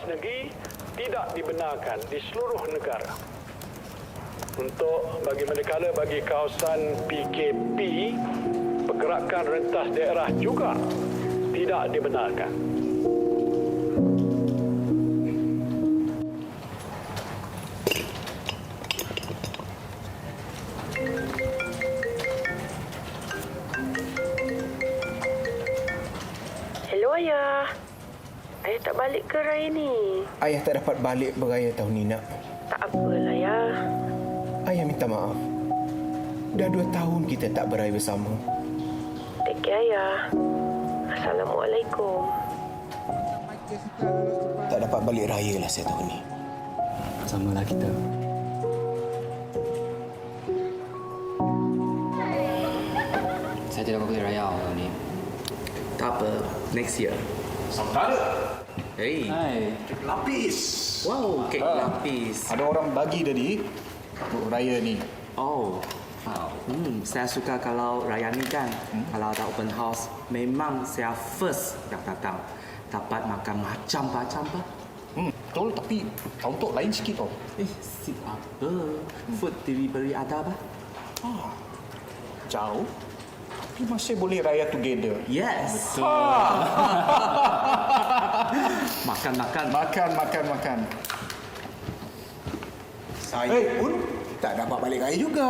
negeri tidak dibenarkan di seluruh negara. Untuk manakala bagi kawasan PKP, pergerakan rentas daerah juga tidak dibenarkan. Hello, Ayah. Ayah tak balik ke raya ni? Ayah tak dapat balik beraya tahun ni, nak. Tak apalah, ya. Ayah minta maaf. Dah 2 tahun kita tak beraya bersama. Take care, Ayah. Assalamualaikum. Tak dapat balik raya lah saya tahun ni. Samalah kita. Saya tidak boleh raya tahun ni. Tak apa, next year. Saudara, Hey, Hai. kek lapis. wow, kek lapis. Ada orang bagi tadi untuk raya ni. Oh, Wow. saya suka kalau raya ni kan, kalau ada open house, memang saya first yang datang. Dapat makan macam-macam pak. Betul, tapi untuk lain sikit tau. Sip apa? Food delivery ada pak? Jauh, tapi masih boleh raya together. Yes. Makan. Makan. Saya pun tak dapat balik raya juga.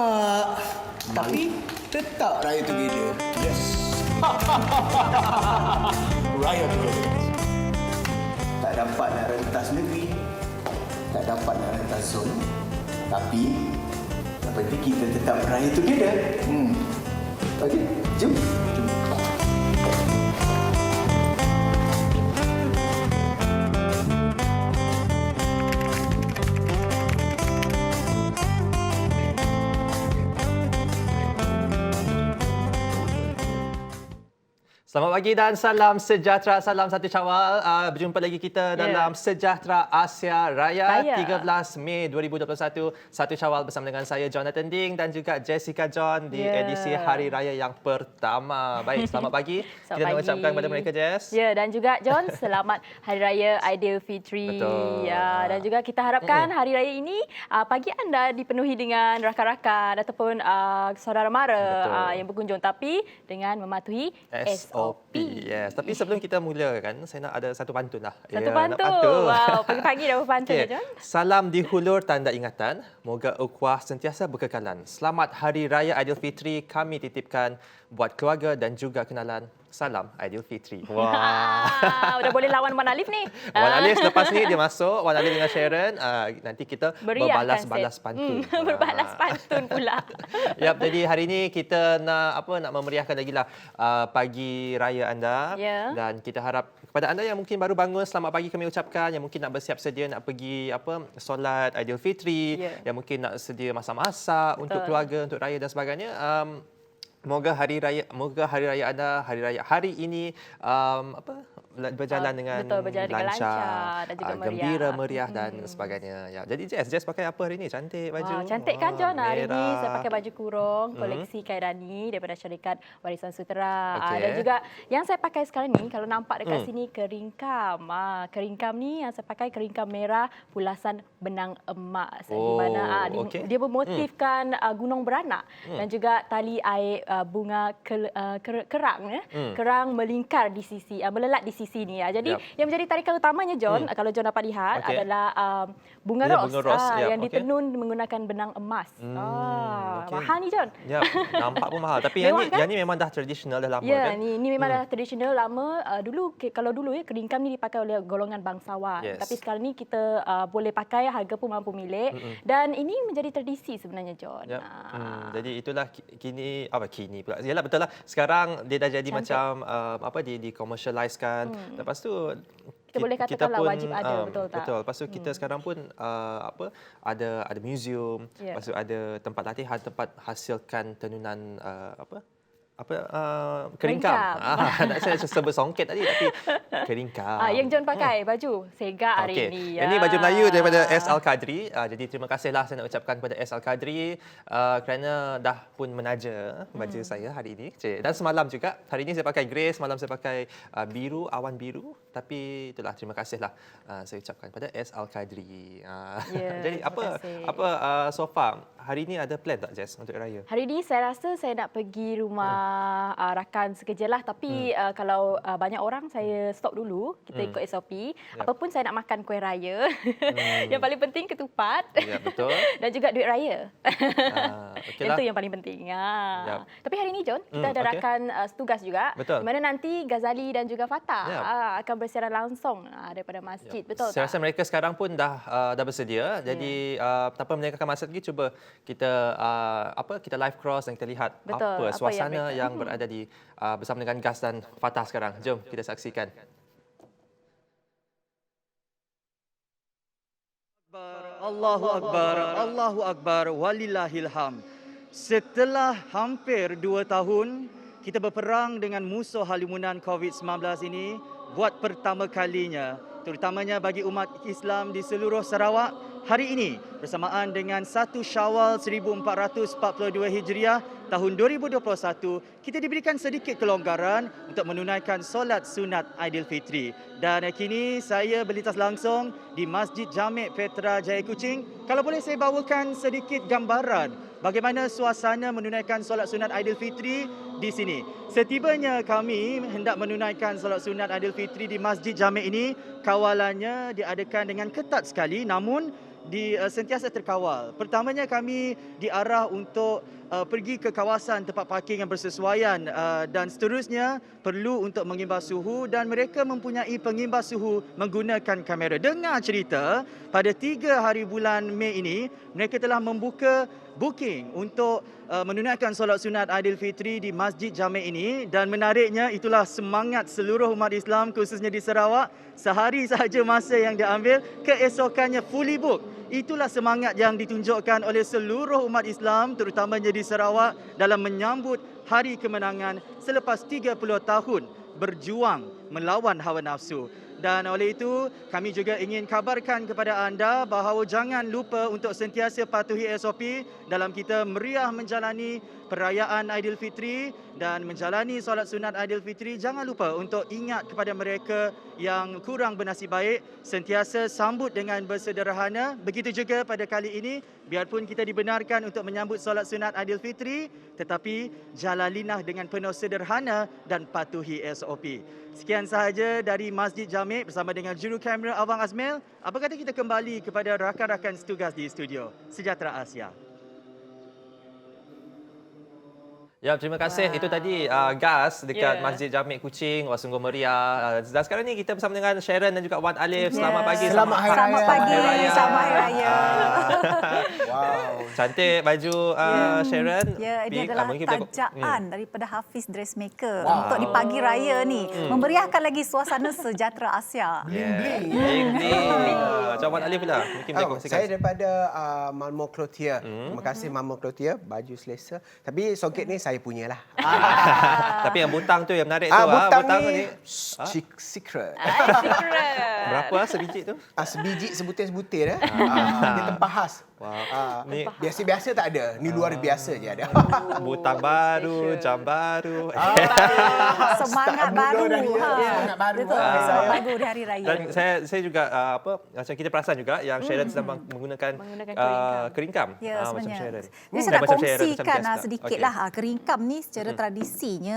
Tapi tetap raya together. Yes. Raya together. Tak dapat nak rentas negeri, tak dapat nak rentas zon. Tapi yang penting kita tetap raya together. Okey, jom. Selamat pagi dan salam sejahtera, salam satu Syawal. Berjumpa lagi kita dalam Sejahtera Asia Raya 13 Mei 2021. Satu Syawal bersama dengan saya Jonathan Ding dan juga Jessica John di edisi Hari Raya yang pertama. Baik, selamat pagi. Kita nak ucapkan kepada mereka, Jess. Ya, dan juga John, selamat Hari Raya Aidilfitri. Betul. Ya, dan juga kita harapkan Hari Raya ini pagi anda dipenuhi dengan rakan-rakan ataupun saudara mara yang berkunjung, tapi dengan mematuhi SOP. Yes. Tapi sebelum kita mulakan, saya nak ada satu pantun lah. Satu nak pantun. Wow, pagi-pagi dah berpantun ya, John. Salam di hulur tanda ingatan. Moga ukhuwah sentiasa berkekalan. Selamat Hari Raya Aidilfitri kami titipkan buat keluarga dan juga kenalan. Salam Aidilfitri. Wah, udah boleh lawan Wan Alif ni. Wan Alif lepas ni dia masuk, Wan Alif dengan Sharon, nanti kita berbalas-balas pantun. Berbalas pantun pula. Yap, jadi hari ini kita nak memeriahkan lagi lah pagi raya anda. Dan kita harap kepada anda yang mungkin baru bangun, selamat pagi kami ucapkan, yang mungkin nak bersiap sedia nak pergi solat Aidilfitri, yang mungkin nak sedia masak-masak untuk keluarga, untuk raya dan sebagainya. Moga hari raya anda, hari ini berjalan dengan lancar dan juga gembira, meriah dan sebagainya. Ya. Jadi Jess pakai apa hari ini? Cantik baju. Cantik kan, John? Hari ini merah. saya pakai baju kurung koleksi Kairani daripada syarikat Warisan Sutera. Okey. Dan juga yang saya pakai sekarang ni, kalau nampak dekat sini, keringkam. Keringkam ni yang saya pakai keringkam merah pulasan benang emas. Di mana dia bermotifkan gunung beranak dan juga tali air bunga kerang. Kerang melingkar di sisi, melelat di sisi ni. Jadi yang menjadi tarikan utamanya, John, kalau John dapat lihat, adalah bunga ros, yang ditenun menggunakan benang emas. Mahal ni, John. Ya, nampak pun mahal. Tapi yang ni memang dah tradisional, dah lama ya, kan? Ni memang dah tradisional lama. Kalau dulu keringkam ni dipakai oleh golongan bangsawan. Tapi sekarang ni kita boleh pakai, harga pun mampu milik. Dan ini menjadi tradisi sebenarnya, John. Jadi itulah kini pula. Yalah, betul lah. Sekarang dia dah jadi macam di-commercializekan. Lepas tu kita boleh katakanlah wajib ada, betul tak? Betul. Lepas tu kita sekarang pun ada museum, lepas tu ada tempat latihan, tempat hasilkan tenunan keringkam. Keringkam. Nak saya sebut songket tadi tapi keringkam. Yang John pakai baju Sega hari ini. Ini baju Melayu daripada S. Al-Qadri. Jadi terima kasihlah saya nak ucapkan kepada S. Al-Qadri kerana dah pun menaja baju saya hari ini. Dan semalam juga. Hari ini saya pakai grey, semalam saya pakai biru, awan biru. Tapi itulah terima kasihlah saya ucapkan kepada S. Al-Qadri. Jadi apa so far hari ini ada plan tak Jess untuk raya? Hari ini saya rasa saya nak pergi rumah rakan sekejap lah. Tapi kalau banyak orang, saya stop dulu. Kita ikut SOP. Apapun saya nak makan kuih raya. Yang paling penting ketupat. Ya, betul. Dan juga duit raya. Okay Itu lah. yang paling penting. Tapi hari ini John, kita ada rakan setugas juga. Betul. Di mana nanti Ghazali dan juga Fatah akan bersiaran langsung daripada masjid. Betul Saya tak? rasa mereka sekarang pun dah bersedia. Jadi tanpa meninggalkan masa lagi, cuba kita kita live cross dan kita lihat Betul, apa apa suasana yang yang berada di bersama dengan Gas dan Fatah sekarang. Jom kita saksikan. Allahu Akbar, Allahu Akbar, walillahil hamd. Setelah hampir 2 tahun kita berperang dengan musuh halimunan COVID-19 ini, buat pertama kalinya, terutamanya bagi umat Islam di seluruh Sarawak, hari ini bersamaan dengan 1 Syawal 1442 Hijriah tahun 2021, kita diberikan sedikit kelonggaran untuk menunaikan solat sunat Aidilfitri. Dan kini saya berlintas langsung di Masjid Jamek Petra Jaya Kuching. Kalau boleh saya bawakan sedikit gambaran bagaimana suasana menunaikan solat sunat Aidilfitri di sini. Setibanya kami hendak menunaikan solat sunat Aidilfitri di Masjid Jamek ini, kawalannya diadakan dengan ketat sekali namun sentiasa terkawal. Pertamanya kami diarah untuk pergi ke kawasan tempat parking yang bersesuaian dan seterusnya perlu untuk mengimbas suhu dan mereka mempunyai pengimbas suhu menggunakan kamera. Dengar cerita pada 3 hari bulan Mei ini mereka telah membuka booking untuk menunaikan solat sunat Aidilfitri di Masjid Jamek ini dan menariknya itulah semangat seluruh umat Islam khususnya di Sarawak. Sehari sahaja masa yang diambil, keesokannya fully book. Itulah semangat yang ditunjukkan oleh seluruh umat Islam terutamanya di Sarawak dalam menyambut hari kemenangan selepas 30 tahun berjuang melawan hawa nafsu. Dan oleh itu, kami juga ingin kabarkan kepada anda bahawa jangan lupa untuk sentiasa patuhi SOP dalam kita meriah menjalani perayaan Aidilfitri dan menjalani solat sunat Aidilfitri. Jangan lupa untuk ingat kepada mereka yang kurang bernasib baik, sentiasa sambut dengan bersederhana. Begitu juga pada kali ini, biarpun kita dibenarkan untuk menyambut solat sunat Aidilfitri, tetapi jalalinah dengan penuh sederhana dan patuhi SOP. Sekian sahaja dari Masjid Jamek bersama dengan juru kamera Abang Azmil. Apa kata kita kembali kepada rakan-rakan setugas di studio. Sejahtera Asia. Ya, terima kasih. Itu tadi Gas dekat Masjid Jamek Kuching. Wah, sungguh meriah. Dan sekarang ni kita bersama dengan Sharon dan juga Wan Alif. Selamat pagi. Selamat Hari Raya. Selamat pagi. Selamat Hari Raya. Wow. Cantik baju Sharon. Ya, ini Pink. adalah Mungkin kita- tajaan daripada Hafiz Dressmaker untuk di pagi raya ni. Memeriahkan lagi suasana sejahtera Asia. Bling-bling. Macam Wan Alif pula. Mungkin boleh kongsikan. Saya daripada Malmo Clothier. Terima kasih Malmo Clothier, baju selesa. Tapi songket ni saya punyalah. Tapi yang butang tu yang menarik tu. Butang ni. ni secret. Berapa sebiji tu? Sebiji sebutir-sebutir. Dia tempah khas. Wow. Ni Biasa-biasa tak ada. Ni luar biasa je ada. butang baru, jam baru. Semangat baru. Semangat baru. Betul. Semangat baru di Hari Raya. Dan saya juga macam kita perasan juga yang Sharon sedang menggunakan keringkam. Ya, macam sebenarnya. Sharon. Jadi saya nak Macam Sharon, kongsikan macam Jessica. sedikitlah keringkam ni secara tradisinya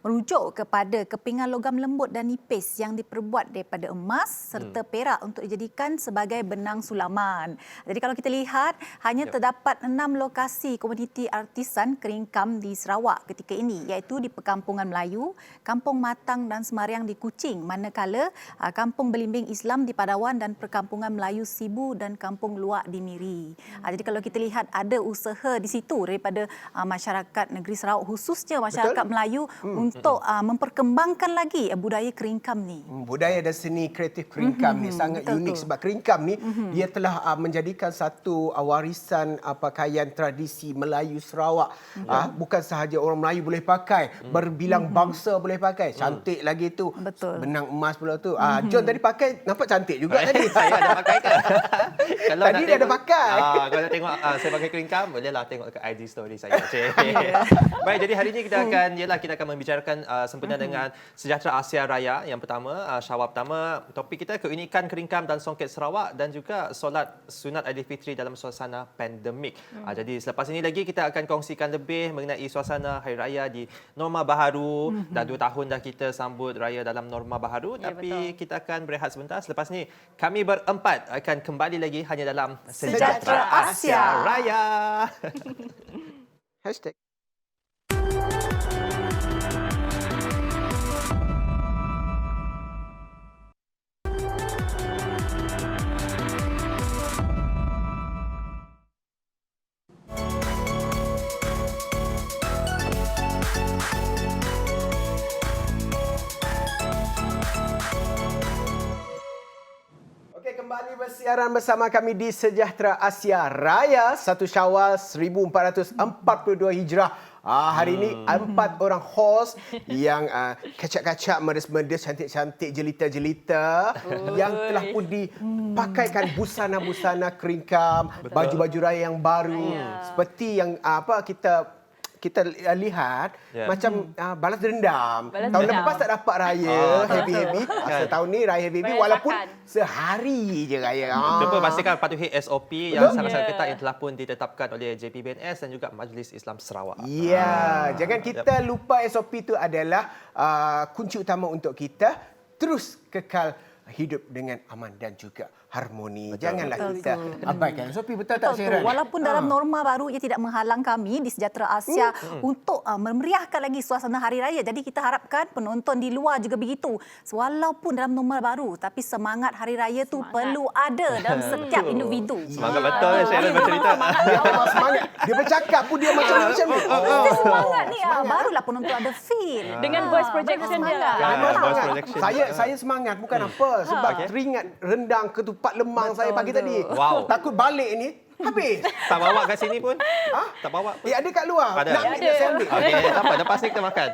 merujuk kepada kepingan logam lembut dan nipis yang diperbuat daripada emas serta perak untuk dijadikan sebagai benang sulaman. Jadi kalau kita lihat hanya terdapat 6 lokasi komuniti artisan keringkam di Sarawak ketika ini iaitu di Perkampungan Melayu, Kampung Matang dan Semariang di Kuching, manakala Kampung Belimbing Islam di Padawan dan Perkampungan Melayu Sibu dan Kampung Luak di Miri. Jadi kalau kita lihat ada usaha di situ daripada masyarakat negeri Sarawak khususnya masyarakat Melayu untuk memperkembangkan lagi budaya keringkam ni. Budaya dan seni kreatif keringkam ni sangat unik sebab keringkam ni dia telah menjadikan satu satu warisan pakaian tradisi Melayu Sarawak. Bukan sahaja orang Melayu boleh pakai, berbilang bangsa boleh pakai. Cantik lagi tu. Betul. Benang emas pula tu. John tadi pakai, nampak cantik juga tadi. Saya ada pakai ke? Kalau Tadi dia ada pakai. Kalau nak tengok saya pakai keringkam, bolehlah tengok ke IG story saya. Baik, jadi hari ini kita akan membicarakan sempena dengan Sejahtera Asia Raya yang pertama, syawal pertama. Topik kita keunikan keringkam dan songket Sarawak dan juga solat sunat Aidilfitri dalam suasana pandemik. Jadi selepas ini lagi kita akan kongsikan lebih mengenai suasana Hari Raya di norma baharu. Dah 2 tahun dah kita sambut raya dalam norma baharu, tapi kita akan berehat sebentar. Selepas ni kami berempat akan kembali lagi hanya dalam Sejahtera Asia Raya. Hashtag. Kembali bersiaran bersama kami di Sejahtera Asia Raya 1 Syawal 1442 Hijrah. Hari ini 4 orang host yang kacak-kacak, meres-meres, cantik-cantik, jelita-jelita yang telah pun dipakaikan busana-busana keringkam, baju-baju raya yang baru seperti yang kita lihat macam balas dendam. Tahun lepas tak dapat raya heavy-heavy. Tahun ni raya heavy-heavy walaupun sehari je raya. Itu pun pastikan patuhi SOP yang sangat-sangat ketat yang telah pun ditetapkan oleh JPBNS dan juga Majlis Islam Sarawak. Ya, jangan kita lupa SOP itu adalah kunci utama untuk kita terus kekal hidup dengan aman dan juga harmoni. Janganlah kita abaikan SOP. Betul tak, Syairan? Walaupun dalam norma baru, ia tidak menghalang kami di Sejahtera Asia untuk memeriahkan lagi suasana Hari Raya. Jadi kita harapkan penonton di luar juga begitu. Walaupun dalam norma baru, tapi semangat Hari Raya tu perlu ada dalam setiap individu. Semangat betul, Syairan bercerita. Dia semangat. Dia bercakap pun dia macam ni. Mesti semangat ni. Barulah penonton ada feel. Dengan voice projection dia. Saya semangat bukan apa. Sebab teringat rendang ketupat lemang saya pagi tadi. Wow. Takut balik ni habis. Tak bawa kat sini pun? Tak bawa pun? Ada kat luar. Ada. Nak ambil, saya ambil. Okey, tak apa. Lepas ni kita makan.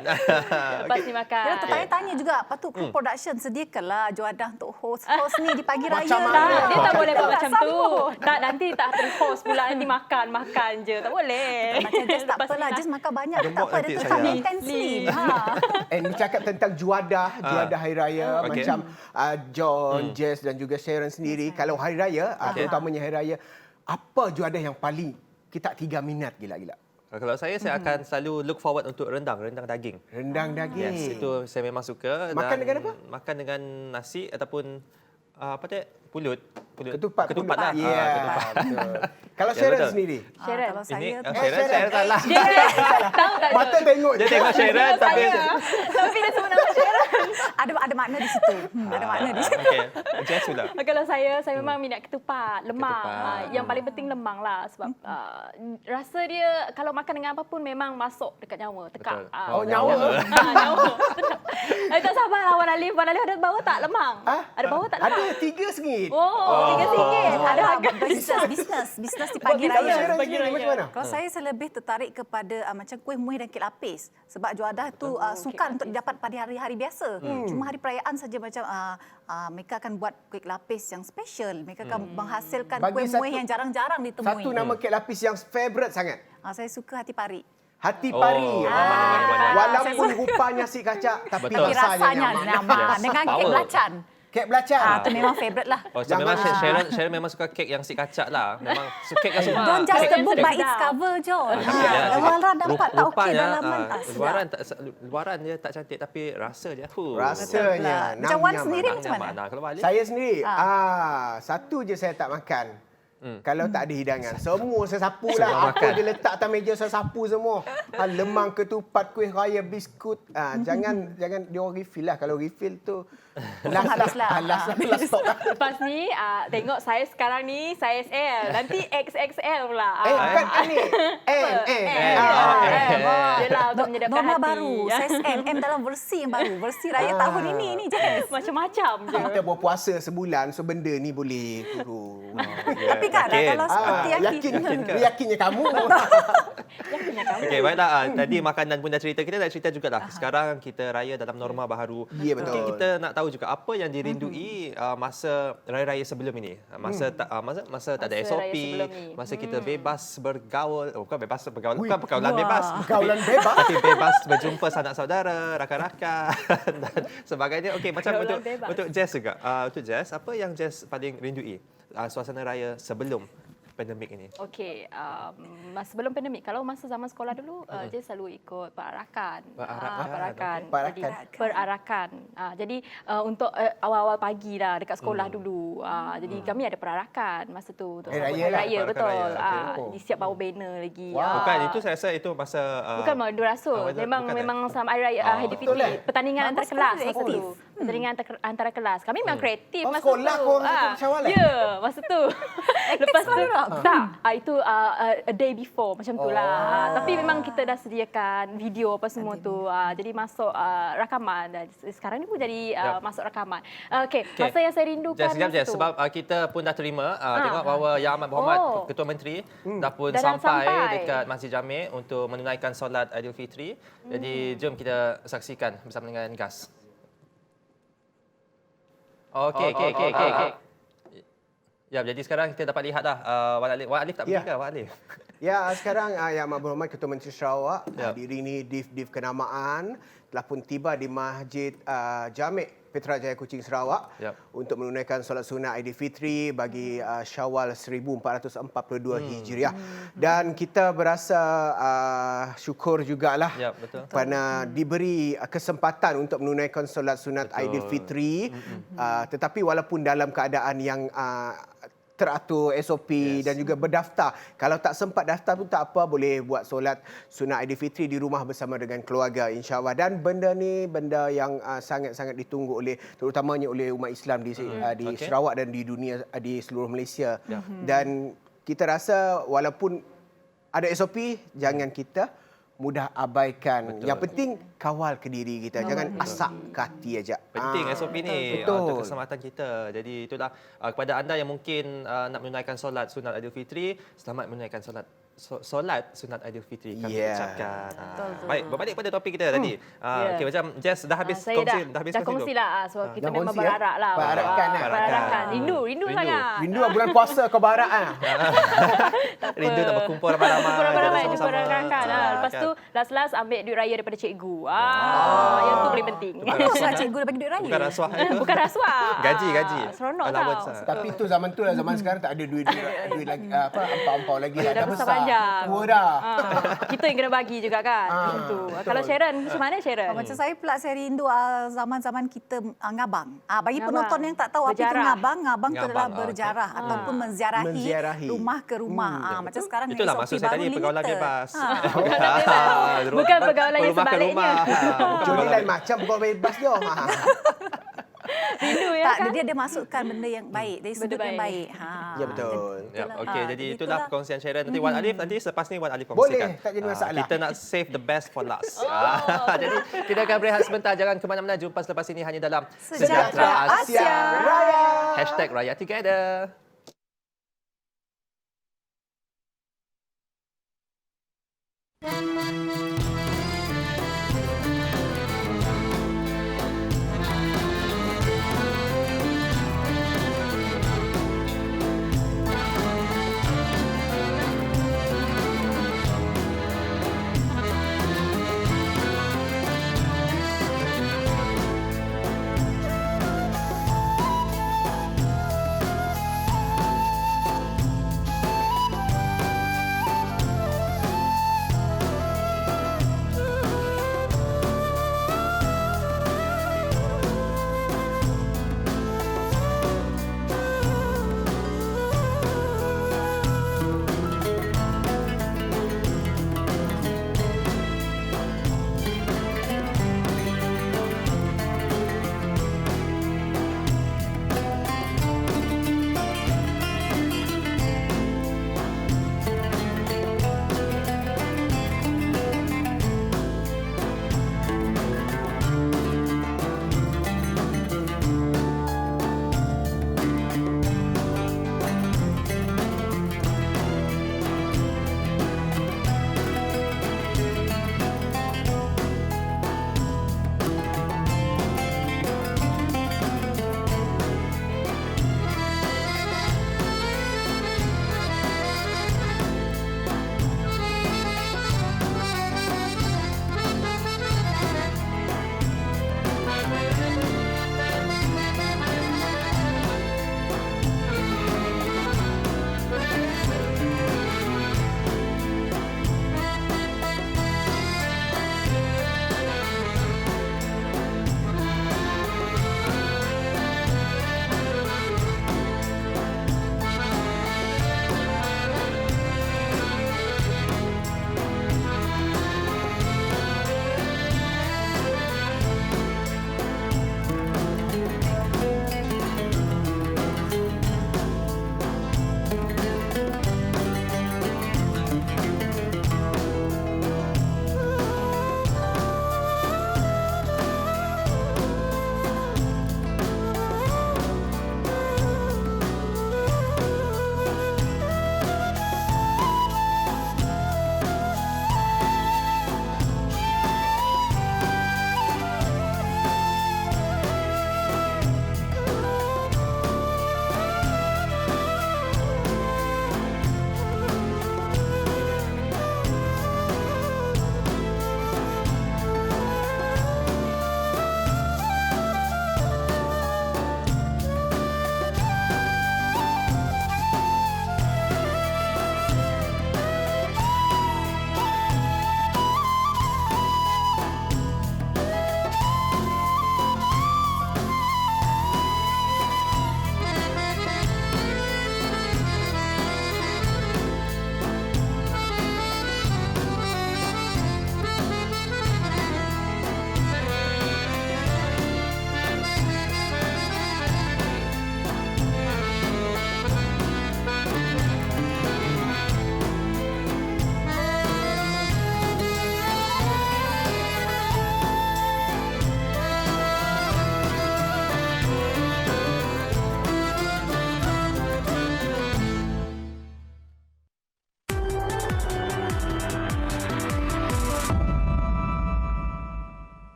Lepas ni makan. Kita tertanya-tanya juga, patut kru production sediakanlah juadah untuk host ni di pagi raya. Macam mana? Dia tak boleh buat macam tu. Tak, nanti tak terhost pula. Nanti makan je. Tak boleh. Macam just tak apalah. Just makan banyak. Tak apa. Dia tetap intensely. Ni cakap tentang juadah Hari Raya. Macam John, Jess dan juga Sharon sendiri. Kalau Hari Raya, terutamanya Hari Raya, apa juadah yang paling kita tiga minat gila-gila? Kalau saya akan selalu look forward untuk rendang daging. Rendang daging. Yes, itu saya memang suka. Makan dengan apa? Makan dengan nasi ataupun pulut. Ketupat lah. Ya, Ketupat. Kalau Sharon sendiri? Sharon. Kalau saya Sharon salah. Tahu tak? Mata tengok Dia tengok Sharon tapi Tapi dia sebut nama Sharon. Ada makna di situ. Ada makna di situ. okey. Jess pula. Kalau saya memang minat ketupat, lemang. Ketupat. Yang paling penting lemang lah. Sebab rasa dia kalau makan dengan apa pun memang masuk dekat nyawa, tekak. Nyawa. Nyawa. Tak sabar lah Wan Alif. Wan Alif ada bawa tak lemang? Ada bawa tak lemang? Ada RM3. Oh, RM3. Ada harga. Bisnes di pagi raya. Sharon sendiri macam mana? Kalau saya lebih tertarik kepada macam kuih muih dan kek lapis. Sebab juadah tu sukar untuk didapat pada hari-hari biasa. Cuma hari perayaan saja macam mereka akan buat kek lapis yang special. Mereka akan menghasilkan kuih muih yang jarang-jarang ditemui. Satu nama kek lapis yang favourite sangat. Saya suka hati pari. Hati pari. Walaupun rupanya si kacak tapi rasanya nyaman. Dengan kek belacan. Kek belacan. Itu memang favourite lah. Oh, so memang Sharon memang suka kek yang si kacak lah. Memang kek yang semua. Don't just kek the book by its cover, John. Luaran dapat tak okey dalaman. Luaran dia tak cantik tapi rasa dia. Rasanya. Macam Wan sendiri macam mana? Saya sendiri, satu je saya tak makan. Kalau tak ada hidangan, semua saya sapu lah. Apa dia letak atas meja saya sapu semua. Lemang, ketupat, kuih raya, biskut. Jangan dia orang refill lah. Kalau refill tu last lah. Lepas ni tengok saya sekarang ni saiz L. Nanti XXL pula. Bukan ni. Yelah untuk menyedapkan norma hati. baru. Saiz M dalam versi yang baru. Versi raya tahun ini ni, Jess. Macam-macam je. Kita berpuasa sebulan, so benda ni boleh turun. Tapi Yakin. Kalau seperti yakin yakinnya kamu. Okey, baiklah. Tadi makanan pun dah cerita. Kita nak cerita jugalah. Sekarang kita raya dalam norma baharu. Ya, betul. Mungkin kita nak tahu juga apa yang dirindui masa raya-raya sebelum ini. Masa tak ada SOP, masa kita bebas bergaul. Bukan bebas bergaul, bukan pergaulan bebas. Pergaulan bebas. Tapi bebas berjumpa sanak saudara, rakan-rakan dan sebagainya. Okey, macam untuk Jess juga. Untuk Jess, apa yang Jess paling rindui suasana raya sebelum pandemik ini? Okey, sebelum pandemik, kalau masa zaman sekolah dulu, je selalu ikut perarakan. Perarakan. Jadi untuk awal-awal pagi lah dekat sekolah dulu. Jadi kami ada perarakan masa tu untuk raya, betul. Jadi siap bawa banner lagi. Bukan, itu saya rasa itu masa bukan Maulid Rasul. Memang sama hari raya Aidilfitri. Pertandingan antar kelas masa tu. Pertandingan antara kelas. Kami memang kreatif masa tu. Sekolah pun Syawal. Ya, masa tu. Lepas tu tak, itu a day before macam tu lah. Tapi memang kita dah sediakan video apa semua tu. Jadi masuk rakaman dan sekarang ni pun jadi masuk rakaman. Okey, masa yang saya rindukan Jess, sebab kita pun dah terima tengok bahawa Yang Amat Berhormat Ketua Menteri dah pun sampai dekat Masjid Jami' untuk menunaikan solat Aidilfitri. Jadi jom kita saksikan bersama dengan Gas. Okey. Ya, jadi sekarang kita dapat lihat dah Wan Alif tak pergi ke Wan Alif? Ya, sekarang Yang Amat Berhormat Ketua Menteri Sarawak diiringi div kenamaan telah pun tiba di Masjid Jami' Petrajaya Kuching Sarawak untuk menunaikan solat sunat Aidilfitri bagi Syawal 1442 Hijriah. Dan kita berasa syukur jugalah kerana diberi kesempatan untuk menunaikan solat sunat Aidilfitri, tetapi walaupun dalam keadaan yang teratur SOP dan juga berdaftar. Kalau tak sempat daftar pun tak apa, boleh buat solat sunat Aidilfitri di rumah bersama dengan keluarga, insya-Allah. Dan benda ni benda yang sangat-sangat ditunggu oleh terutamanya oleh umat Islam di Sarawak dan di dunia, di seluruh Malaysia. Dan kita rasa walaupun ada SOP, jangan kita mudah abaikan. Yang penting kawal ke diri kita. Jangan asak ke hati aja. Penting SOP ni untuk keselamatan kita. Jadi itulah kepada anda yang mungkin nak menunaikan solat sunat Aidilfitri, selamat menunaikan solat sunat Aidilfitri kami ucapkan. Baik, berbalik pada topik kita tadi. Okey, macam Jess dah habis kongsi, dah kongsi lah. So kita memang berarak lah. Perarakan. Rindu sangat. Rindu bulan puasa kau barak ah. Rindu nak berkumpul ramai-ramai. Jumpa rakan. Lepas tu last ambil duit raya daripada cikgu. Yang tu paling penting. Baguslah cikgu dah bagi duit raya. Bukan rasuah itu. Bukan rasuah. Gaji. Seronok tau. Tapi itu zaman tu lah, zaman sekarang tak ada duit lagi, ampau lagi lah. Dah besar. Tua dah. Kita yang kena bagi juga kan. Itu. Kalau Sharon, macam mana Sharon? Macam saya pula, saya rindu zaman-zaman kita ngabang. Bagi penonton yang tak tahu apa itu ngabang itu adalah berjarah ataupun menziarahi rumah ke rumah. Macam sekarang itulah SOP maksud saya tadi, pergaulan bebas. Bukan pergaulan yang sebaliknya. Jadi lain macam pergaulan bebas je. Rindu ya kan? Dia masukkan benda yang baik dari sudut yang baik. Ya, betul. Okey, jadi itulah perkongsian Sharon. Nanti Wan Alif, selepas ni Wan Alif kongsikan. Boleh, tak jadi masalah. Kita nak save the best for last. Jadi kita akan berehat sebentar. Jangan ke mana-mana. Jumpa selepas ini hanya dalam Sejahtera Asia Raya. #Raya Together.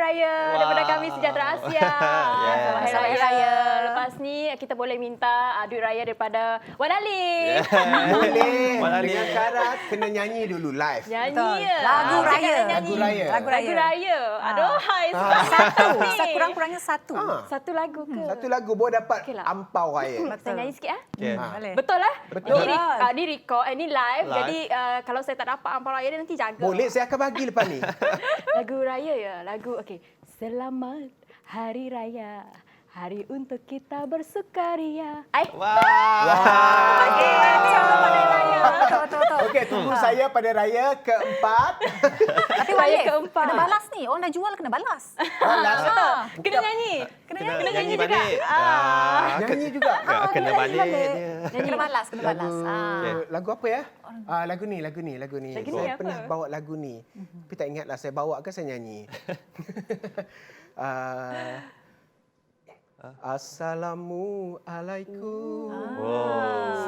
Raya daripada kami Sejahtera Asia. Selamat Hari Raya. Lepas ni kita boleh minta duit raya daripada Wan Alif. Boleh. Dengan syarat kena nyanyi dulu live. Nyanyi ya. Lagu raya. Lagu raya. Lagu raya. Aduh, hai. Satu. Kurang-kurangnya satu. Satu lagu ke? Satu lagu boleh dapat ampau raya. Kita nyanyi sikit ah. Boleh. Betul lah? Betul. Ni record, ni live. Jadi kalau saya tak dapat ampau raya dia nanti jaga. Boleh, saya akan bagi lepas ni. Lagu raya ya, lagu okey. Selamat Hari Raya. Hari untuk kita bersukaria. Okey, selamat Hari Raya. Betul. Okey, tunggu saya pada raya keempat. Tapi Raya Walif, keempat. kena balas ni. Orang dah jual kena balas. Kena nyanyi. Kena nyanyi balik. Nyanyi juga. Kena balik dia. Kena balas. Lagu apa ya? Lagu ni. Lagu ni Saya apa? pernah bawa lagu ni. Tapi tak ingatlah saya bawa ke saya nyanyi. Assalamualaikum.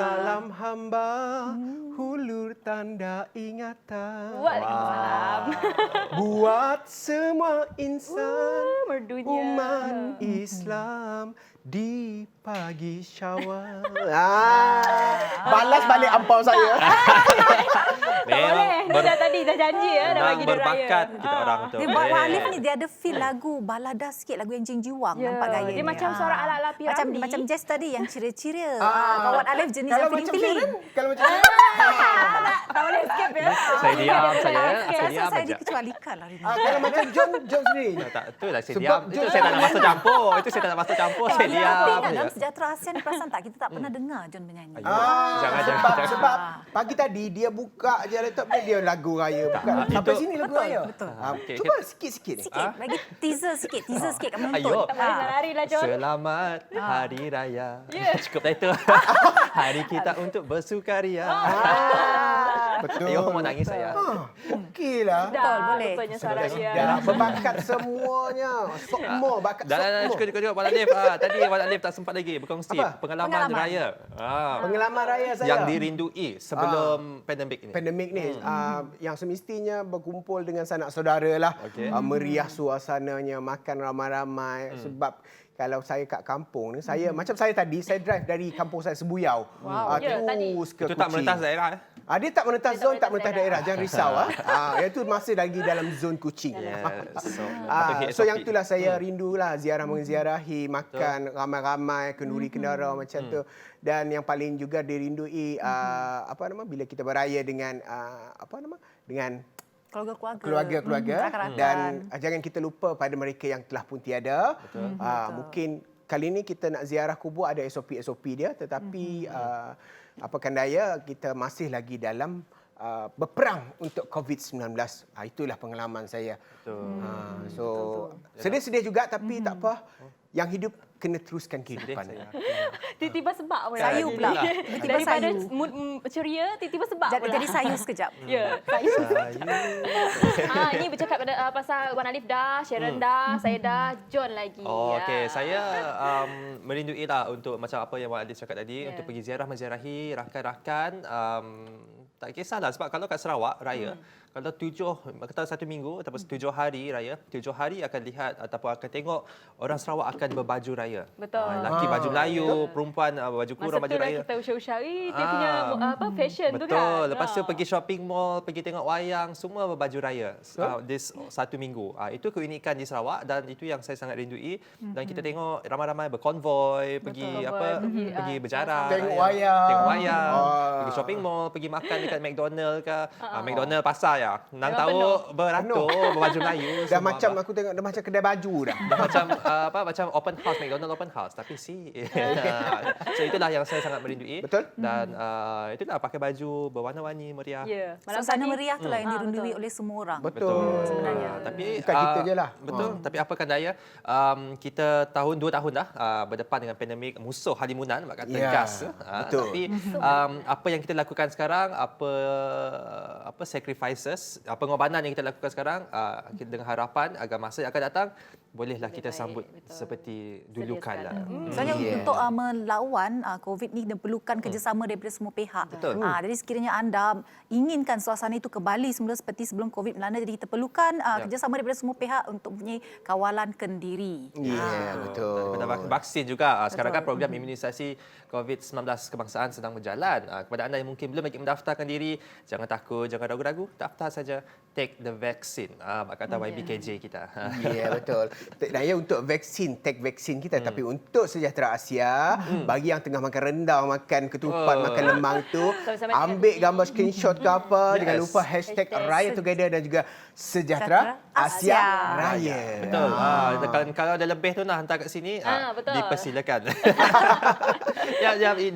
Salam hamba, hulur tanda ingatan. Waalaikumsalam. Buat semua insan Merdunya. umat Islam di pagi Syawal. Balas balik ampau saya. Tak boleh. Dia dah tadi dah janji ya, dah bagi dia raya. Berbakat kita orang tu. Dia buat Walif ni dia ada feel lagu balada sikit, lagu yang jing-jiwang nampak gaya Dia ni. macam suara ala-ala Piramli. Macam Jess tadi yang ceria-ceria. Kawan Alif jenis Kalau yang macam feeling-feeling. Sharon, kalau macam Tak boleh skip ya. Saya diam saya. Saya rasa diam saya aja. dikecualikan lah hari ni. kalau macam John sendiri. Tak, itulah saya Sebab diam. Itu saya tak nak masuk campur. Itu saya tak nak masuk campur. Saya Tapi diam. kan je. dalam Sejahtera Asia ni perasan tak? Kita tak pernah dengar John menyanyi. Sebab pagi tadi dia buka je laptop dia lagu raya. Sampai sini lagu raya. Betul. Cuba sikit-sikit ni. Sikit, bagi teaser sikit kat menonton. Ayo. Tak boleh lari lah John. Selamat Hari Raya. Cukup dah itu. Hari kita untuk bersukaria. Betul. Ayuh, mau nangis saya. Okeylah. Betul, boleh. Betulnya suara dia. Dah berbakat semuanya. Semua bakat Dah, cukup. Wan Alif. Tadi Wan Alif tak sempat lagi berkongsi Apa? pengalaman raya. Pengalaman raya saya. Yang dirindui sebelum pandemik ini. Pandemik ni yang semestinya berkumpul dengan sanak saudara lah. Okey. Meriah suasananya, makan ramai-ramai. Sebab kalau saya kat kampung ni, saya macam saya tadi, saya drive dari kampung saya Sebuyau. Terus ke Itu tak Kuching. merentas daerah. Dia tak merentas zon, tak merentas daerah. Jangan risau. Itu masih lagi dalam zon Kuching. So yang itulah saya rindulah ziarah menziarahi, makan ramai-ramai, kenduri kendara macam tu. Dan yang paling juga dirindui bila kita beraya dengan dengan keluarga-keluarga dan jangan kita lupa pada mereka yang telah pun tiada. Mungkin kali ini kita nak ziarah kubur ada SOP dia, tetapi apakan daya kita masih lagi dalam berperang untuk COVID-19. Itulah pengalaman saya. So sedih-sedih juga tapi tak apa. Yang hidup kena teruskan kehidupan. Tiba-tiba sebab pula. Sayu pula. Tiba-tiba Daripada sayu. mood ceria, tiba-tiba sebab pula. Jadi sayu sekejap. Ya, sayu. Ini bercakap pasal Wan Alif dah, Sharon dah, saya dah, John lagi. Okey, saya merindui lah untuk macam apa yang Wan Alif cakap tadi, untuk pergi ziarah menziarahi rakan-rakan. Tak kisahlah sebab kalau kat Sarawak raya, kalau 1 minggu ataupun 7 hari raya, 7 hari akan lihat ataupun akan tengok orang Sarawak akan berbaju raya. Betul. Lelaki baju Melayu, perempuan baju kurung baju raya. Masa tu kita usah-usah dia punya fashion tu kan. Betul. Lepas tu pergi shopping mall, pergi tengok wayang, semua berbaju raya. This 1 minggu. Itu keunikan di Sarawak dan itu yang saya sangat rindui. Dan kita tengok ramai-ramai berkonvoi, pergi pergi berjalan. Tengok wayang. Pergi shopping mall, pergi makan dekat McDonald ke. McDonald pasar ya. Nang tahu beratur berbaju Melayu. Dah macam aku tengok dah macam kedai baju dah. Macam macam open house, McDonald open house tapi so itulah yang saya sangat merindui. Betul. Dan itulah pakai baju berwarna-warni meriah. Ya. Suasana meriah itulah yang dirindui oleh semua orang. Betul. Sebenarnya. Tapi bukan kita je lah. Betul. Tapi apakan daya, kita 2 tahun dah berdepan dengan pandemik, musuh halimunan mak kata gas. Betul. Tapi apa yang kita lakukan sekarang, apa sacrifices, pengorbanan yang kita lakukan sekarang, kita dengan harapan agar masa yang akan datang bolehlah kita sambut seperti dulu memilukan lah. Sebenarnya untuk melawan COVID ni diperlukan kerjasama daripada semua pihak. Betul. Jadi sekiranya anda inginkan suasana itu kembali semula seperti sebelum COVID melanda, jadi kita perlukan kerjasama daripada semua pihak untuk mempunyai kawalan kendiri. Betul. Daripada vaksin juga. Sekarang kan program imunisasi COVID-19 kebangsaan sedang berjalan. Kepada anda yang mungkin belum lagi mendaftarkan diri, jangan takut, jangan ragu-ragu, daftar saja. Take the vaccine. Kata YBKJ kita. Ya, betul. Dan ya untuk vaksin, take vaksin kita. Tapi untuk Sejahtera Asia, bagi yang tengah makan rendang, makan ketupat, makan lemang tu, ambil gambar screenshot ke apa. Jangan lupa hashtag Raya Together dan juga Sejahtera Asia Raya. Betul. Kalau ada lebih tu nak hantar kat sini, dipersilakan.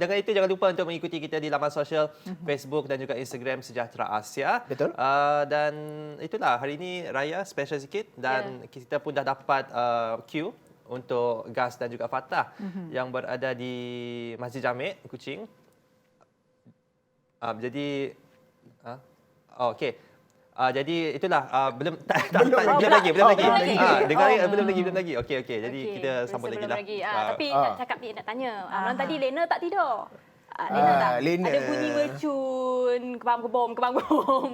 Dengan itu jangan lupa untuk mengikuti kita di laman sosial Facebook dan juga Instagram Sejahtera Asia. Betul. Dan itulah hari ini Raya special sikit dan kita pun dah dapat queue untuk Gas dan juga Fatah yang berada di Masjid Jamek Kuching. Jadi okey. Jadi itulah belum lagi. Belum lagi. Okey. Jadi kita sambung lagi lah. Tapi nak cakap ni, nak tanya. Malam tadi Lena tak tidur. Lena ada bunyi mercun, kebam-kebom.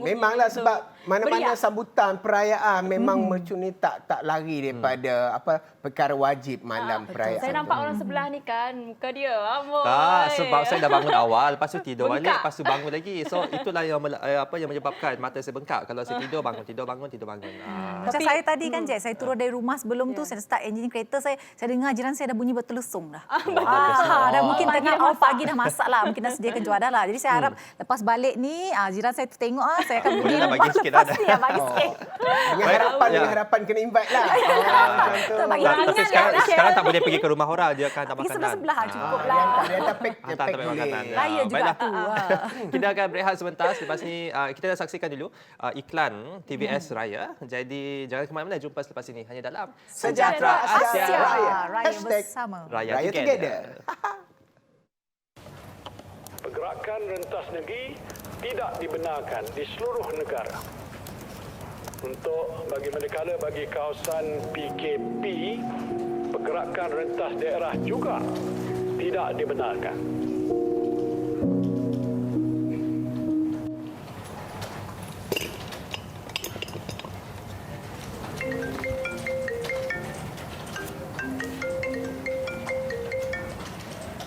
Memanglah sebab mana-mana sambutan perayaan memang mercun ni tak lari daripada perkara wajib malam perayaan. Saya nampak orang sebelah ni kan, muka dia amboi. Tak, sebab saya dah bangun awal, lepas tu tidur balik, lepas tu bangun lagi. So itulah yang menyebabkan mata saya bengkak. Kalau saya tidur bangun. Macam saya tadi kan, Jack, saya turun dari rumah sebelum tu, saya start enjin kereta saya dengar jiran saya dah bunyi bertelesung dah. Dah mungkin tengah pagi dah masak lah, mungkin dah sediakan juadah lah. Jadi saya harap lepas balik ni, jiran saya tengok saya akan pergi rumah bagi sikit lepas ni. Bagi sikit. Dengan harapan kena invite lah. Tapi sekarang tak boleh pergi ke rumah orang, dia akan hantar makanan. Sebelah-sebelah cukup lah. Dia tak pack makanan. Raya juga tu. Kita akan berehat sebentar. Selepas ni kita dah saksikan dulu iklan TVS Raya. Jadi jangan ke mana-mana, jumpa selepas ini hanya dalam Sejahtera Asia Raya. Raya bersama. Raya Together. Together. Pergerakan rentas negeri tidak dibenarkan di seluruh negara. Untuk bagi kawasan PKP, pergerakan rentas daerah juga tidak dibenarkan.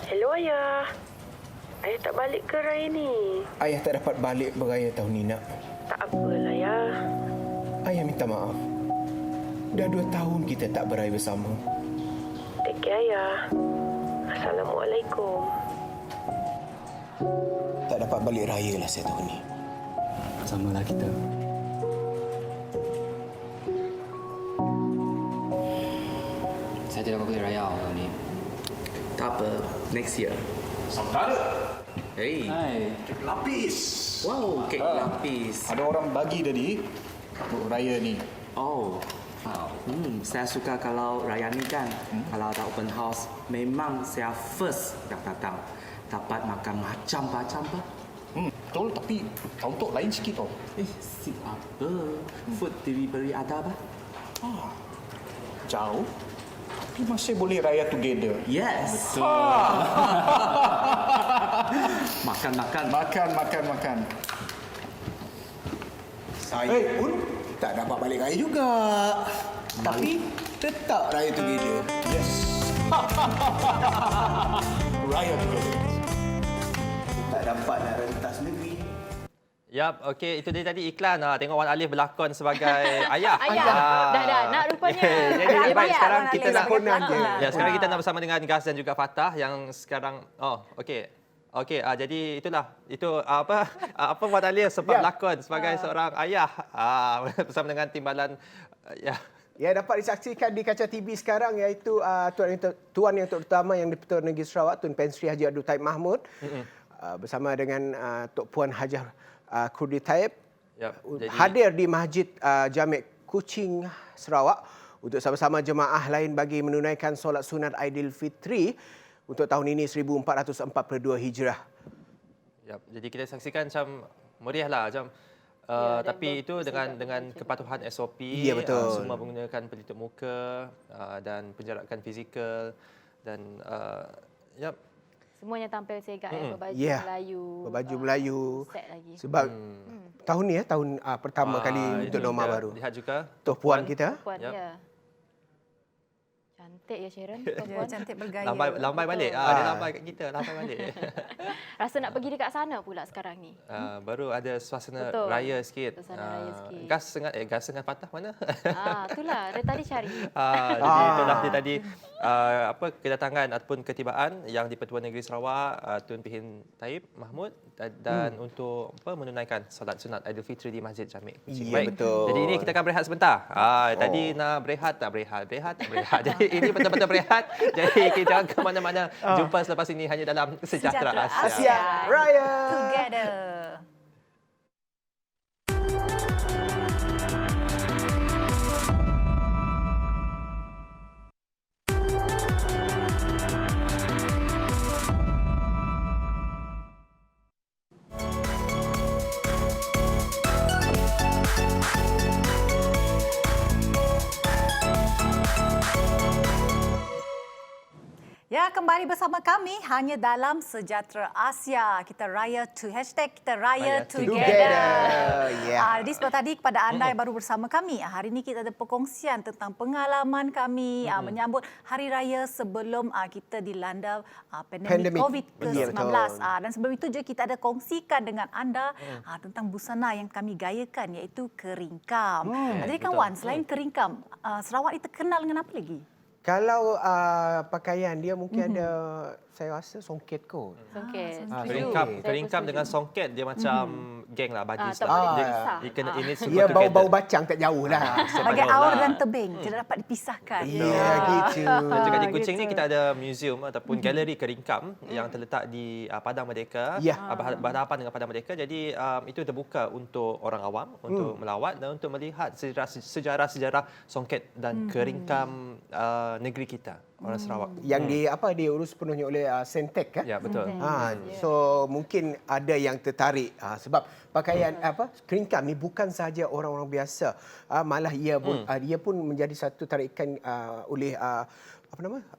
Hello, Ayah. Ayah tak balik ke raya ni? Ayah tak dapat balik beraya tahun ni, nak. Tak apalah, ya. Ayah minta maaf. Dah 2 tahun kita tak beraya bersama. Take care, Ayah. Assalamualaikum. Tak dapat balik raya lah saya tahun ni. Samalah kita. Saya tidak boleh raya tahun ni. Tak apa, next year. Saudara. Hey. Hai. Kek lapis. Wow, kek lapis. Ada orang bagi tadi untuk raya ni. Oh. Saya suka kalau raya ni kan, kalau ada open house, memang saya first yang datang. Dapat makan macam-macam. Betul, tapi untuk lain sikit tau. Siapa? Food delivery ada apa? Jauh. Tapi masih boleh raya together. Yes. Makan. Saya pun tak dapat balik raya juga. Tapi tetap raya together. Yes. Raya together. Tak dapat nak rentas negeri. Yap, okey, itu dia tadi iklan. Tengok Wan Alif berlakon sebagai ayah. Dah nak rupanya. Jadi baik, sekarang kita nak sekarang kita nak bersama dengan Gas dan juga Fatah yang sekarang okey, jadi itu apa Wan Alif sempat berlakon sebagai seorang ayah bersama dengan timbalan Ya, dapat disaksikan di kaca TV sekarang iaitu Tuan Yang Terutama yang di-Pertua Negeri Sarawak, Tun Pen Sri Haji Abdul Taib Mahmud bersama dengan Tok Puan Hajah Kurdi Taib hadir di Masjid Jamek Kuching Sarawak untuk sama-sama jemaah lain bagi menunaikan solat sunat Aidilfitri untuk tahun ini 1442 Hijrah. Jadi kita saksikan macam meriah lah macam tapi itu dengan kepatuhan SOP. Ya, betul. Semua menggunakan pelitup muka dan penjarakan fizikal dan yap. Semuanya tampil segak berbaju Melayu. Berbaju Melayu. Set lagi. Sebab tahun ni tahun pertama kali untuk norma baru. Lihat juga Tuan puan kita. Puan, ya. Cantik ya Sharon. Ya, cantik bergaya. Lambai balik. Dia lambai kat kita, lambai balik. Rasa nak pergi dekat sana pula sekarang ni. Baru ada suasana raya sikit. Suasana raya sikit. Gas dengan Fatah mana? Itulah dari tadi cari. Jadi itulah dia tadi kedatangan ataupun ketibaan yang di-Pertuan Negeri Sarawak Tun Pihin Taib Mahmud dan untuk menunaikan solat sunat Aidilfitri di Masjid Jamik Kuching. Ya, betul. Jadi ini kita akan berehat sebentar. Tadi nak berehat tak berehat. Jadi ini betul-betul berehat. Jadi kita ke mana-mana. Jumpa selepas ini hanya dalam Sejahtera Asia Raya. Together. Ya, kembali bersama kami hanya dalam Sejahtera Asia. Kita raya kita raya together. Jadi seperti tadi kepada anda yang baru bersama kami, hari ini kita ada perkongsian tentang pengalaman kami menyambut hari raya sebelum kita dilanda pandemik COVID-19. Dan sebelum itu juga kita ada kongsikan dengan anda tentang busana yang kami gayakan, iaitu keringkam. Jadi kawan, selain keringkam, Sarawak ini terkenal dengan apa lagi? Kalau pakaian dia mungkin ada, saya rasa songket kot. Songket. Keringkam dengan songket dia macam geng lah, badis lah. Ini dia bau-bau bacang tak jauh lah. Sebagai aur dan tebing, tidak dapat dipisahkan. Ya, gitu. Dan juga di Kuching ni kita ada museum ataupun galeri keringkam yang terletak di Padang Merdeka, berhadapan dengan Padang Merdeka. Jadi itu terbuka untuk orang awam untuk melawat dan untuk melihat sejarah-sejarah songket dan keringkam negeri kita, orang Sarawak. Yang diurus penuhnya oleh Sentek kan? Ya, betul. So mungkin ada yang tertarik sebab pakaian keringkam ni bukan sahaja orang-orang biasa, malah ia pun menjadi satu tarikan oleh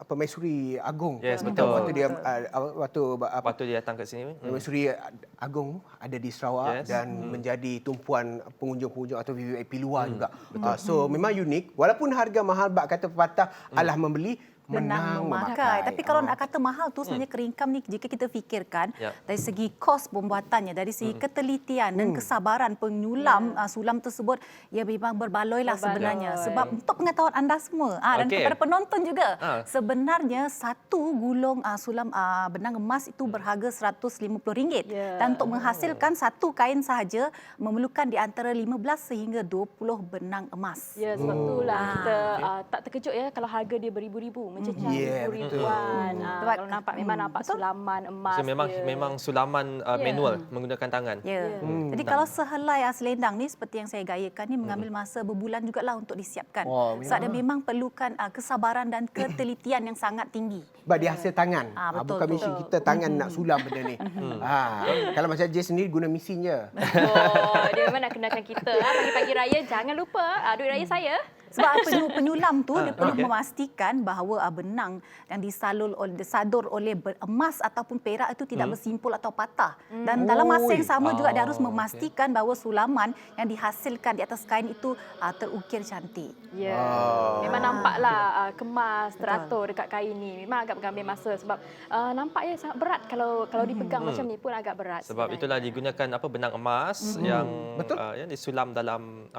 Permaisuri Agong. Yes, betul. Waktu dia datang ke sini. Permaisuri Agong ada di Sarawak dan menjadi tumpuan pengunjung-pengunjung atau VIP luar juga. So memang unik. Walaupun harga mahal, bak kata pepatah, alah membeli menang memakai. Tapi kalau nak kata mahal tu sebenarnya keringkam ni jika kita fikirkan dari segi kos pembuatannya, dari segi ketelitian dan kesabaran penyulam sulam tersebut, ia memang berbaloi lah sebenarnya. Sebab untuk pengetahuan anda semua dan kepada penonton juga, sebenarnya satu gulung sulam benang emas itu berharga RM150 dan untuk menghasilkan satu kain sahaja memerlukan di antara 15 sehingga 20 benang emas. Ya, sebab itulah kita tak terkejut ya kalau harga dia beribu-ribu, mencecah ribuan. Kalau memang nampak sulaman emas. So, memang sulaman manual menggunakan tangan. Jadi kalau sehelai selendang ni seperti yang saya gayakan ni mengambil masa berbulan jugalah untuk disiapkan. Sebab dia memang perlukan kesabaran dan ketelitian yang sangat tinggi. Sebab dia hasil tangan. Bukan mesin kita tangan nak sulam benda ni. Kalau macam Jess sendiri guna mesin je. Dia memang nak kenalkan kita. Pagi-pagi raya jangan lupa duit raya saya. Sebab penyulam tu dia perlu memastikan bahawa benang yang disadur oleh emas ataupun perak itu tidak bersimpul atau patah. Dan dalam masa yang sama juga dia harus memastikan bahawa sulaman yang dihasilkan di atas kain itu terukir cantik. Ya. Memang nampaklah kemas, teratur dekat kain ni. Memang agak mengambil masa sebab nampaknya sangat berat kalau dipegang macam ni pun agak berat. Sebab itulah digunakan benang emas yang disulam dalam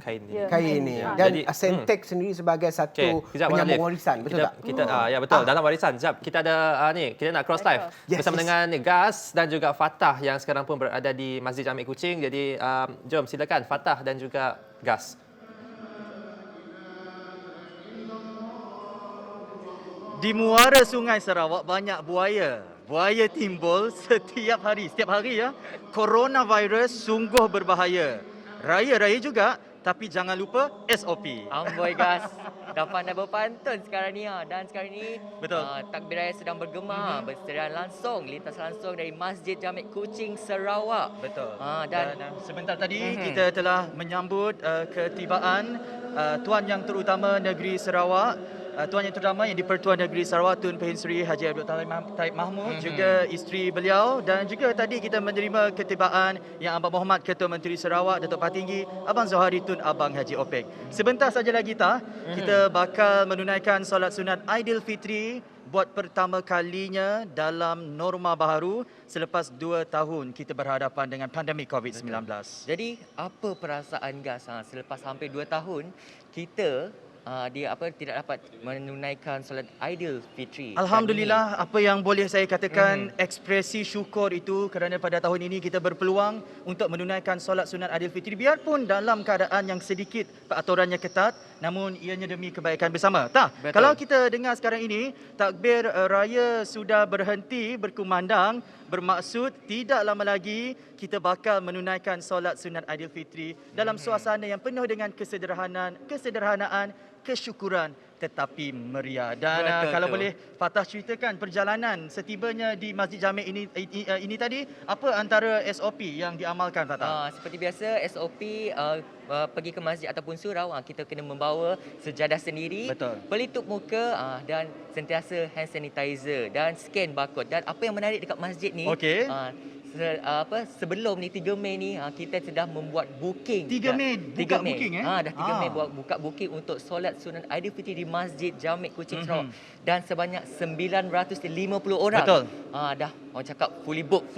kain ni. Kain ni. Dan Sentek sendiri sebagai satu penyambung warisan, betul tak? Ya, betul. Dalam warisan. Sekejap, kita ada kita nak cross live bersama dengan Gas dan juga Fatah yang sekarang pun berada di Masjid Jamik Kuching. Jadi jom silakan Fatah dan juga Gas. Di muara Sungai Sarawak banyak buaya. Buaya timbul setiap hari ya. Coronavirus sungguh berbahaya. Raya-raya juga. Tapi jangan lupa SOP. Amboi Gas, dah pandai berpantun sekarang ni dan sekarang ni takbir raya sedang bergema, berserian langsung, lintas langsung dari Masjid Jamik Kuching Sarawak. Betul. Dan sebentar tadi kita telah menyambut ketibaan Tuan Yang Terutama Negeri Sarawak Tuan Yang Terdahulu yang di-Pertuan Negeri Sarawak Tun Pehin Seri Haji Abdul Taib Mahmud, juga isteri beliau, dan juga tadi kita menerima ketibaan Yang Abang Muhammad Ketua Menteri Sarawak Datuk Patinggi Abang Zohari Tun Abang Haji Opek. Sebentar saja lagi kita bakal menunaikan solat sunat Aidilfitri buat pertama kalinya dalam norma baharu selepas 2 tahun kita berhadapan dengan pandemik COVID-19. Jadi apa perasaan Gas selepas hampir 2 tahun kita tidak dapat menunaikan solat Aidilfitri? Alhamdulillah, apa yang boleh saya katakan, ekspresi syukur itu kerana pada tahun ini kita berpeluang untuk menunaikan solat sunat Aidilfitri biarpun dalam keadaan yang sedikit peraturannya ketat, namun ianya demi kebaikan bersama. Betul. Kalau kita dengar sekarang ini, takbir raya sudah berhenti berkumandang, bermaksud tidak lama lagi kita bakal menunaikan solat sunat Aidilfitri dalam suasana yang penuh dengan kesederhanaan, kesyukuran tetapi meriah. Dan kalau boleh Fatah ceritakan perjalanan setibanya di Masjid Jamek ini tadi, apa antara SOP yang diamalkan, Fatah? Seperti biasa, SOP pergi ke masjid ataupun surau, kita kena membawa sejadah sendiri, pelitup muka dan sentiasa hand sanitizer dan scan barcode. Dan apa yang menarik dekat masjid ni, sebelum ni 3 Mei ni kita sudah membuat booking. 3 Mei buka booking dah 3 Mei buka booking untuk solat sunat Aidilfitri di Masjid Jamek Kuching Sarawak. Dan sebanyak 950 orang. Betul. Dah orang cakap fully book.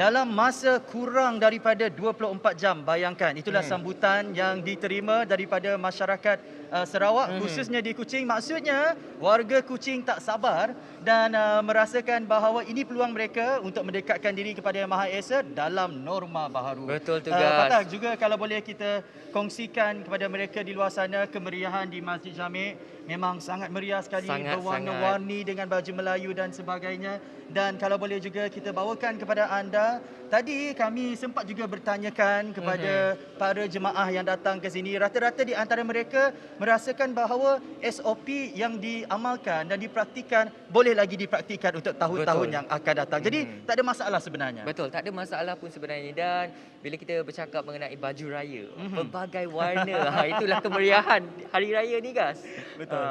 Dalam masa kurang daripada 24 jam. Bayangkan, itulah sambutan yang diterima daripada masyarakat Sarawak, khususnya di Kuching. Maksudnya warga Kuching tak sabar dan merasakan bahawa ini peluang mereka untuk mendekatkan diri kepada Yang Maha Esa dalam norma baharu. Betul tu, Gas. Fatah, juga kalau boleh kita kongsikan kepada mereka di luar sana kemeriahan di Masjid Jamek. Memang sangat meriah sekali, berwarna-warni dengan baju Melayu dan sebagainya. Dan kalau boleh juga kita bawakan kepada anda, tadi kami sempat juga bertanyakan kepada para jemaah yang datang ke sini. Rata-rata di antara mereka merasakan bahawa SOP yang diamalkan dan dipraktikan boleh lagi dipraktikan untuk tahun-tahun yang akan datang. Jadi tak ada masalah sebenarnya. Betul, tak ada masalah pun sebenarnya. Dan bila kita bercakap mengenai baju raya, pelbagai warna, itulah kemeriahan hari raya ni, Gas. Betul.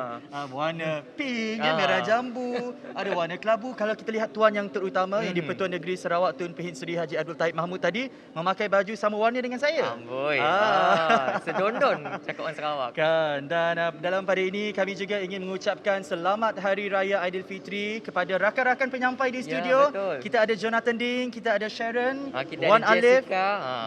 Warna pink, merah jambu, ada warna kelabu. Kalau kita lihat tuan yang terutama yang di-Pertuan Negeri Sarawak Tun Pehin Seri Haji Abdul Taib Mahmud tadi memakai baju sama warna dengan saya. Amboi. Sedondon cakap orang Sarawak. Kan. Dan dalam pada ini kami juga ingin mengucapkan selamat Hari Raya Aidilfitri kepada rakan-rakan penyampai di studio. Kita ada Jonathan Ding, kita ada Sharon, Wan Alif,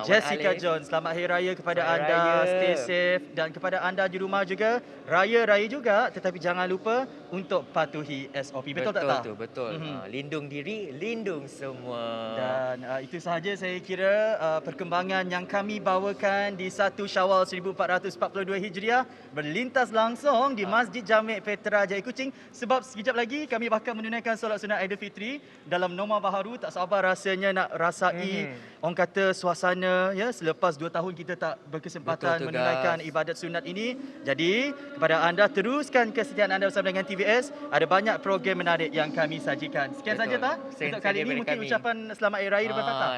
Jessica John. Selamat Hari Raya kepada anda. Stay safe. Dan kepada anda di rumah juga, raya-raya juga, tetapi jangan lupa untuk patuhi SOP. Betul tak? Betul. Lindung diri, lindung semua. Dan itu sahaja saya kira perkembangan yang kami bawakan di 1 Syawal 1442 Hijriah berlintas langsung di Masjid Jamek Petra Jaya Kuching. Sebab sekejap lagi kami bakal menunaikan solat sunat Aidilfitri dalam norma baharu. Tak sabar rasanya nak rasai orang kata suasana selepas 2 tahun kita tak berkesempatan menunaikan ibadat sunat ini. Jadi kepada anda, teruskan kesetiaan anda bersama dengan TVS. Ada banyak program menarik yang kami sajikan. Sekian saja untuk kali ini. Mungkin ucapan selamat Hari Raya daripada Fatah.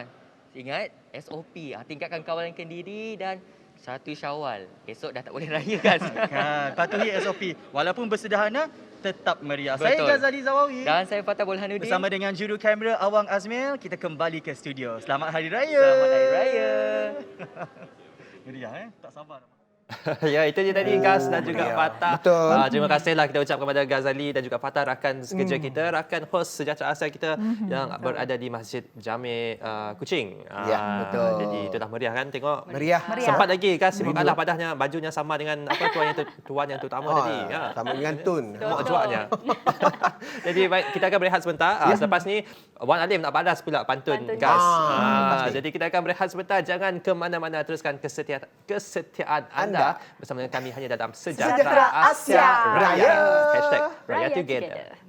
Ingat SOP, tingkatkan kawalan diri dan 1 Syawal. Esok dah tak boleh raya, kan? Patuhi SOP. Walaupun bersederhana, tetap meriah. Saya Ghazali Zawawi. Dan saya Fatah Burhanuddin. Bersama dengan juru kamera Awang Azmil, kita kembali ke studio. Selamat Hari Raya. Selamat Hari Raya. Meriah, tak sabar. Ya, itu dia tadi Gas dan juga Fatah. Terima kasihlah kita ucap kepada Ghazali dan juga Fatah, rakan sekerja kita, rakan host Sejahtera Asia kita yang berada di Masjid Jamek Kuching. Betul. Jadi itulah meriah kan, tengok. Meriah. Sempat lagi Gas sibuklah padahnya bajunya sama dengan tuan yang terutama tadi. Sama dengan Tun. Juaknya. Jadi baik, kita akan berehat sebentar. Selepas ni Wan Alim nak balas pula pantun Gas. Jadi kita akan berehat sebentar. Jangan ke mana-mana, teruskan kesetiaan anda bersama dengan kami hanya dalam Sejahtera Asia Raya. #Raya Together.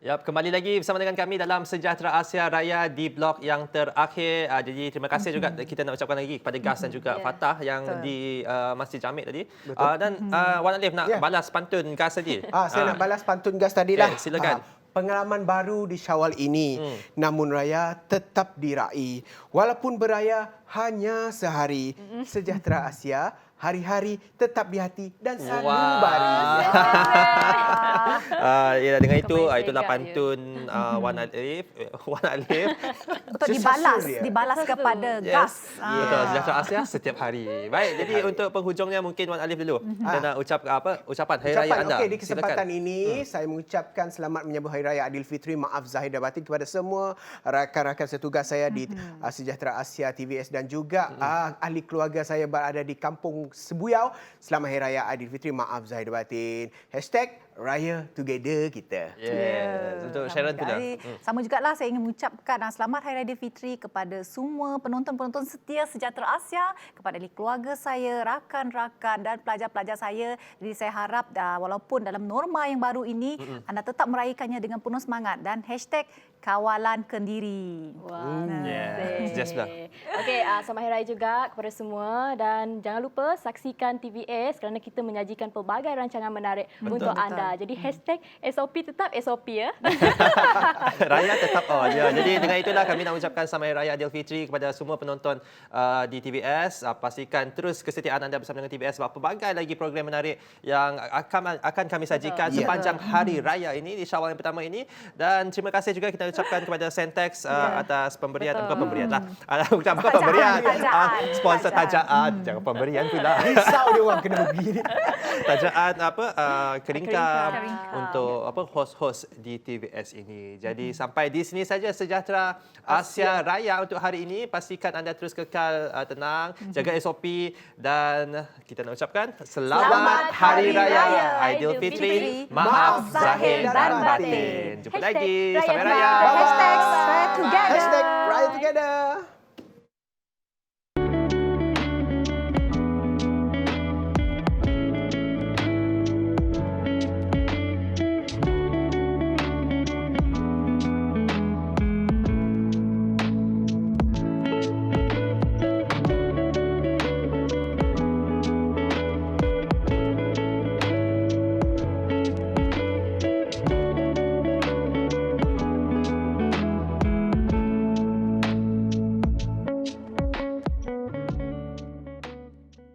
Yap, kembali lagi bersama dengan kami dalam Sejahtera Asia Raya di blok yang terakhir. Jadi terima kasih juga kita nak ucapkan lagi kepada Gas dan juga Fatah yang di Masjid Jamik tadi. Dan Wan Alif nak balas pantun Gas tadi. Saya nak balas pantun Gas tadi lah. Silakan. Pengalaman baru di Syawal ini, namun raya tetap diraih. Walaupun beraya hanya sehari, Sejahtera Asia hari-hari tetap di hati dan sanubari. Ya, dengan itulah pantun Wan Alif. Untuk dibalas kepada Gas. Betul, Sejahtera Asia setiap hari. Baik, jadi untuk penghujungnya mungkin Wan Alif dulu. Kita nak ucapan Hari Raya anda. Okey, di kesempatan ini saya mengucapkan selamat menyambut Hari Raya Aidilfitri. Maaf zahir dan batin kepada semua rakan-rakan setugas saya di Sejahtera Asia TVS dan juga ahli keluarga saya berada di Kampung Sebuyau. Selamat Hari Raya Aidilfitri. Maaf zahir dan batin. #Raya Together kita. Untuk Sharon pula. Sama jugalah saya ingin mengucapkan selamat Hari Raya Aidilfitri kepada semua penonton-penonton setia Sejahtera Asia, kepada ahli keluarga saya, rakan-rakan dan pelajar-pelajar saya. Jadi saya harap walaupun dalam norma yang baru ini anda tetap meraihkannya dengan penuh semangat dan #Kawalan Kendiri. Okey, selamat Hari Raya juga kepada semua dan jangan lupa saksikan TVS kerana kita menyajikan pelbagai rancangan menarik untuk anda. Jadi #SOP tetap SOP ya. Raya tetap ya. Jadi dengan itulah kami nak ucapkan selamat Hari Raya Aidilfitri kepada semua penonton di TVS. Pastikan terus kesetiaan anda bersama dengan TVS sebab pelbagai lagi program menarik yang akan kami sajikan sepanjang Hari Raya ini di Syawal yang pertama ini. Dan terima kasih juga kita ucapkan kepada Sentex atas pemberian, bukan pemberian lah. Bukan pemberian. Sponsor tajaan. Jangan pemberian pula. Risau dia orang kena begini. Tajaan Keringkam untuk host-host di TVS ini. Jadi sampai di sini saja Sejahtera Asia Raya untuk hari ini. Pastikan anda terus kekal tenang, jaga SOP dan kita nak ucapkan selamat Hari Raya Aidilfitri. Maaf zahir dan batin. Jumpa lagi. Sampai Raya. #Raya Together. #Raya Together.